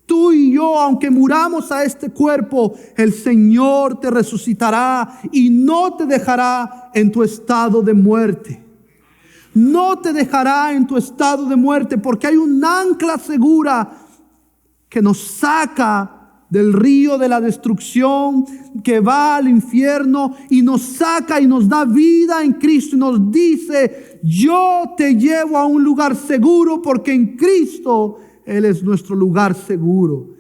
tú y yo, aunque muramos a este cuerpo, el Señor te resucitará y no te dejará en tu estado de muerte. No te dejará en tu estado de muerte, porque hay un ancla segura que nos saca del río de la destrucción, que va al infierno y nos saca y nos da vida en Cristo y nos dice: yo te llevo a un lugar seguro, porque en Cristo Él es nuestro lugar seguro.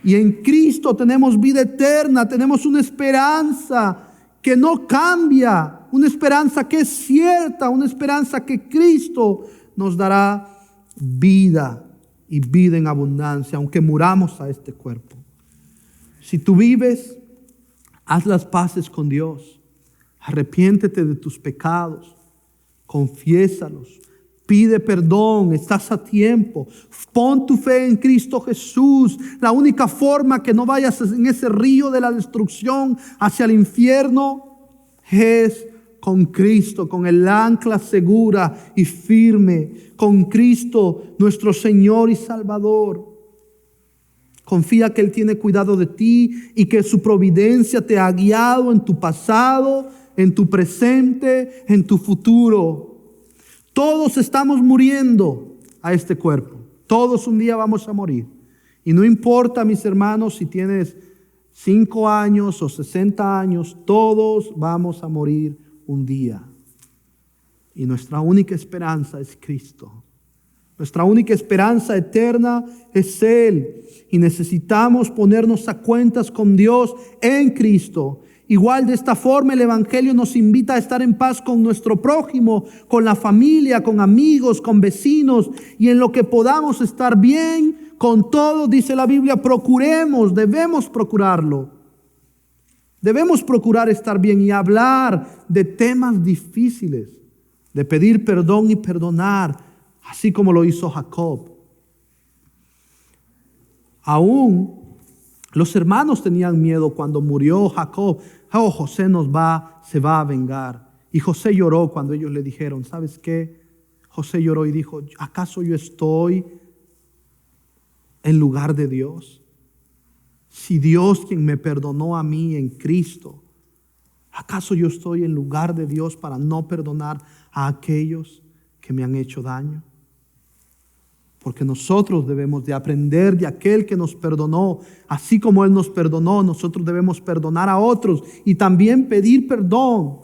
Y en Cristo tenemos vida eterna, tenemos una esperanza que no cambia, una esperanza que es cierta, una esperanza que Cristo nos dará vida y vida en abundancia, aunque muramos a este cuerpo. Si tú vives, haz las paces con Dios, arrepiéntete de tus pecados, confiésalos, pide perdón, estás a tiempo. Pon tu fe en Cristo Jesús. La única forma que no vayas en ese río de la destrucción hacia el infierno es con Cristo, con el ancla segura y firme, con Cristo nuestro Señor y Salvador. Confía que Él tiene cuidado de ti y que su providencia te ha guiado en tu pasado, en tu presente, en tu futuro. Todos estamos muriendo a este cuerpo. Todos un día vamos a morir. Y no importa, mis hermanos, si tienes 5 años o 60 años, todos vamos a morir un día. Y nuestra única esperanza es Cristo. Nuestra única esperanza eterna es Él. Y necesitamos ponernos a cuentas con Dios en Cristo. Igual de esta forma el Evangelio nos invita a estar en paz con nuestro prójimo, con la familia, con amigos, con vecinos, y en lo que podamos estar bien con todo, dice la Biblia, debemos procurarlo. Debemos procurar estar bien y hablar de temas difíciles, de pedir perdón y perdonar, así como lo hizo Jacob. Aún Los hermanos tenían miedo cuando murió Jacob. Oh, José se va a vengar. Y José lloró cuando ellos le dijeron, ¿sabes qué? José lloró y dijo, ¿acaso yo estoy en lugar de Dios? Si Dios, quien me perdonó a mí en Cristo, ¿acaso yo estoy en lugar de Dios para no perdonar a aquellos que me han hecho daño? Porque nosotros debemos de aprender de aquel que nos perdonó. Así como Él nos perdonó, nosotros debemos perdonar a otros y también pedir perdón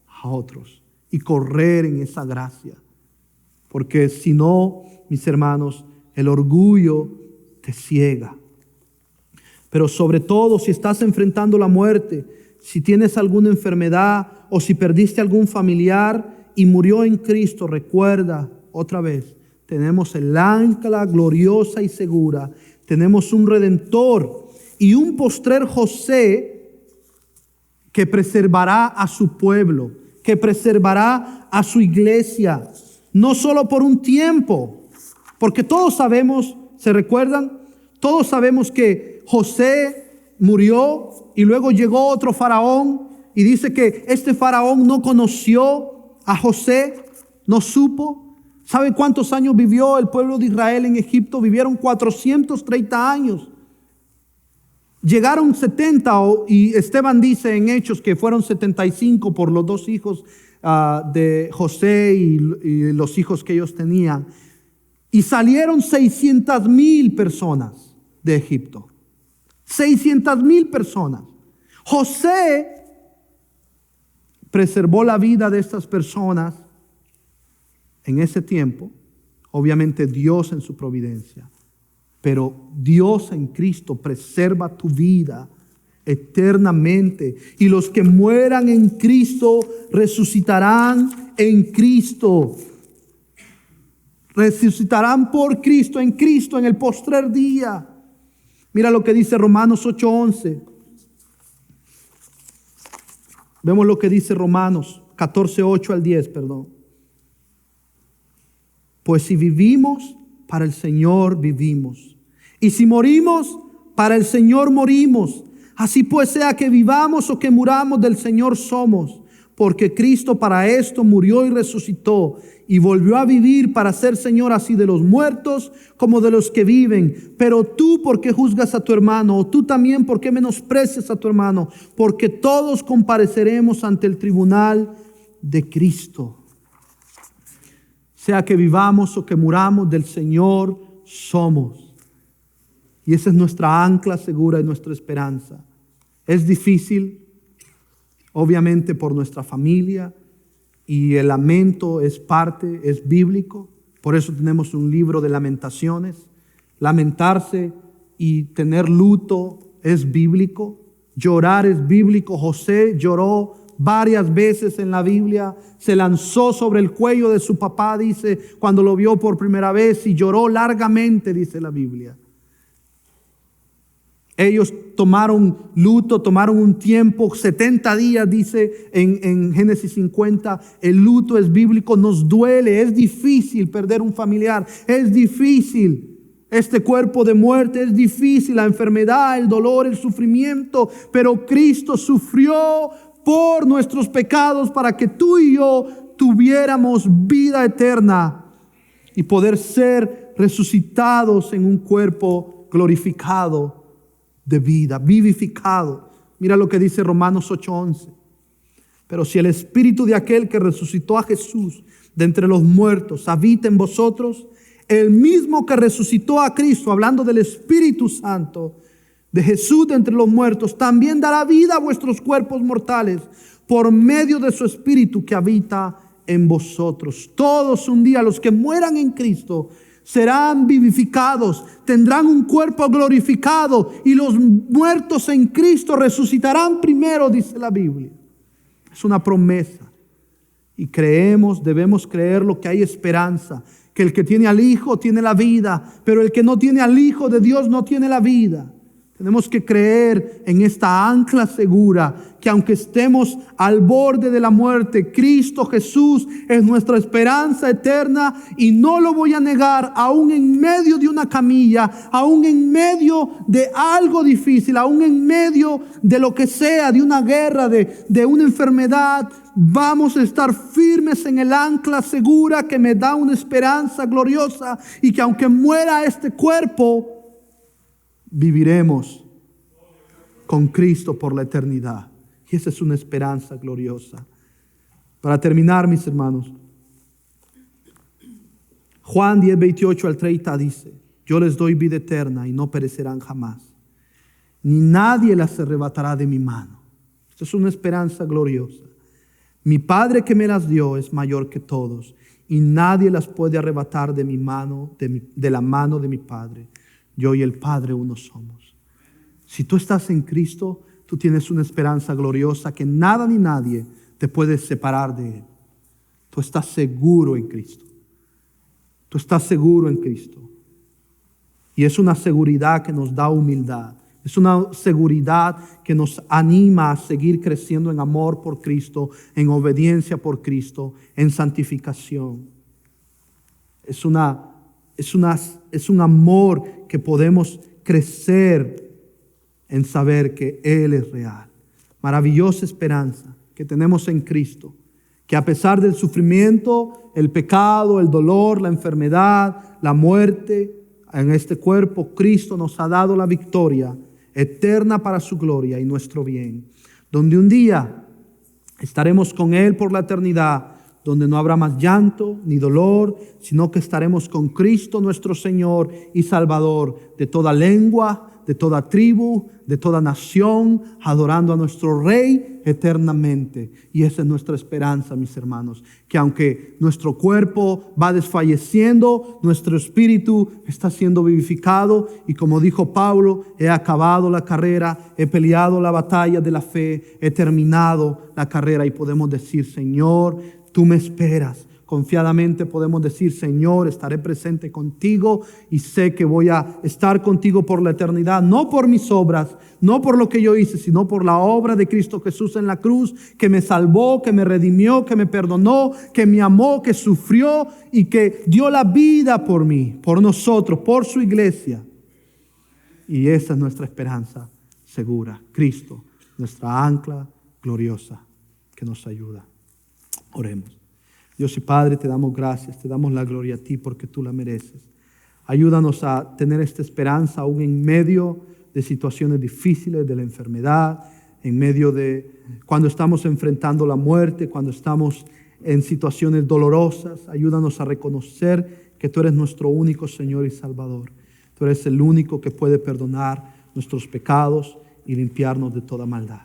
a otros y correr en esa gracia. Porque si no, mis hermanos, el orgullo te ciega. Pero sobre todo, si estás enfrentando la muerte, si tienes alguna enfermedad o si perdiste algún familiar y murió en Cristo, recuerda otra vez, tenemos el ancla gloriosa y segura, tenemos un Redentor y un postrer José que preservará a su pueblo, que preservará a su iglesia, no solo por un tiempo, porque todos sabemos, ¿se recuerdan? Todos sabemos que José murió y luego llegó otro faraón y dice que este faraón no conoció a José, no supo. ¿Sabe cuántos años vivió el pueblo de Israel en Egipto? Vivieron 430 años. Llegaron 70 y Esteban dice en Hechos que fueron 75 por los dos hijos de José y los hijos que ellos tenían. Y salieron 600,000 personas de Egipto. 600,000 personas. José preservó la vida de estas personas en ese tiempo. Obviamente Dios en su providencia. Pero Dios en Cristo preserva tu vida eternamente. Y los que mueran en Cristo resucitarán en Cristo. Resucitarán por Cristo, en el postrer día. Mira lo que dice Romanos 8:11. Vemos lo que dice Romanos 14:8 al 10, perdón. Pues si vivimos, para el Señor vivimos. Y si morimos, para el Señor morimos. Así pues, sea que vivamos o que muramos, del Señor somos. Porque Cristo para esto murió y resucitó y volvió a vivir para ser Señor así de los muertos como de los que viven. Pero tú, ¿por qué juzgas a tu hermano? O tú también, ¿por qué menosprecias a tu hermano? Porque todos compareceremos ante el tribunal de Cristo. Sea que vivamos o que muramos, del Señor somos. Y esa es nuestra ancla segura y nuestra esperanza. Es difícil, obviamente por nuestra familia, y el lamento es bíblico. Por eso tenemos un libro de lamentaciones. Lamentarse y tener luto es bíblico. Llorar es bíblico. José lloró varias veces en la Biblia. Se lanzó sobre el cuello de su papá, dice, cuando lo vio por primera vez, y lloró largamente, dice la Biblia. Ellos tomaron luto, tomaron un tiempo, 70 días, dice en Génesis 50. El luto es bíblico, nos duele, es difícil perder un familiar, es difícil este cuerpo de muerte, es difícil la enfermedad, el dolor, el sufrimiento, pero Cristo sufrió por nuestros pecados para que tú y yo tuviéramos vida eterna y poder ser resucitados en un cuerpo glorificado de vida, vivificado. Mira lo que dice Romanos 8:11. Pero si el espíritu de aquel que resucitó a Jesús de entre los muertos habita en vosotros, el mismo que resucitó a Cristo, hablando del Espíritu Santo de Jesús de entre los muertos, también dará vida a vuestros cuerpos mortales por medio de su Espíritu que habita en vosotros. Todos un día, los que mueran en Cristo, serán vivificados, tendrán un cuerpo glorificado, y los muertos en Cristo resucitarán primero, dice la Biblia. Es una promesa y debemos creer que hay esperanza, que el que tiene al Hijo tiene la vida, pero el que no tiene al Hijo de Dios no tiene la vida. Tenemos que creer en esta ancla segura que aunque estemos al borde de la muerte, Cristo Jesús es nuestra esperanza eterna y no lo voy a negar, aún en medio de una camilla, aún en medio de algo difícil, aún en medio de lo que sea, de una guerra, de una enfermedad. Vamos a estar firmes en el ancla segura que me da una esperanza gloriosa y que aunque muera este cuerpo, viviremos con Cristo por la eternidad. Y esa es una esperanza gloriosa. Para terminar, mis hermanos, Juan 10, 28 al 30 dice: yo les doy vida eterna y no perecerán jamás, ni nadie las arrebatará de mi mano. Esta es una esperanza gloriosa. Mi Padre que me las dio es mayor que todos, y nadie las puede arrebatar de mi mano, de la mano de mi Padre. Yo y el Padre uno somos. Si tú estás en Cristo, tú tienes una esperanza gloriosa que nada ni nadie te puede separar de Él. Tú estás seguro en Cristo. Tú estás seguro en Cristo. Y es una seguridad que nos da humildad. Es una seguridad que nos anima a seguir creciendo en amor por Cristo, en obediencia por Cristo, en santificación. Es un amor que podemos crecer en saber que Él es real. Maravillosa esperanza que tenemos en Cristo, que a pesar del sufrimiento, el pecado, el dolor, la enfermedad, la muerte en este cuerpo, Cristo nos ha dado la victoria eterna para su gloria y nuestro bien, donde un día estaremos con Él por la eternidad, donde no habrá más llanto ni dolor, sino que estaremos con Cristo nuestro Señor y Salvador, de toda lengua, de toda tribu, de toda nación, adorando a nuestro Rey eternamente. Y esa es nuestra esperanza, mis hermanos, que aunque nuestro cuerpo va desfalleciendo, nuestro espíritu está siendo vivificado, y como dijo Pablo: he acabado la carrera, he peleado la batalla de la fe, he terminado la carrera. Y podemos decir: Señor, tú me esperas. Confiadamente podemos decir: Señor, estaré presente contigo y sé que voy a estar contigo por la eternidad, no por mis obras, no por lo que yo hice, sino por la obra de Cristo Jesús en la cruz, que me salvó, que me redimió, que me perdonó, que me amó, que sufrió y que dio la vida por mí, por nosotros, por su iglesia. Y esa es nuestra esperanza segura. Cristo, nuestra ancla gloriosa que nos ayuda. Oremos. Dios y Padre, te damos gracias, te damos la gloria a ti porque tú la mereces. Ayúdanos a tener esta esperanza aún en medio de situaciones difíciles, de la enfermedad, en medio de cuando estamos enfrentando la muerte, cuando estamos en situaciones dolorosas. Ayúdanos a reconocer que tú eres nuestro único Señor y Salvador. Tú eres el único que puede perdonar nuestros pecados y limpiarnos de toda maldad.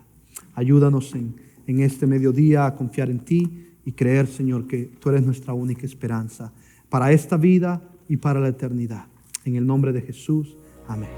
Ayúdanos en este mediodía a confiar en ti y creer, Señor, que tú eres nuestra única esperanza para esta vida y para la eternidad. En el nombre de Jesús. Amén.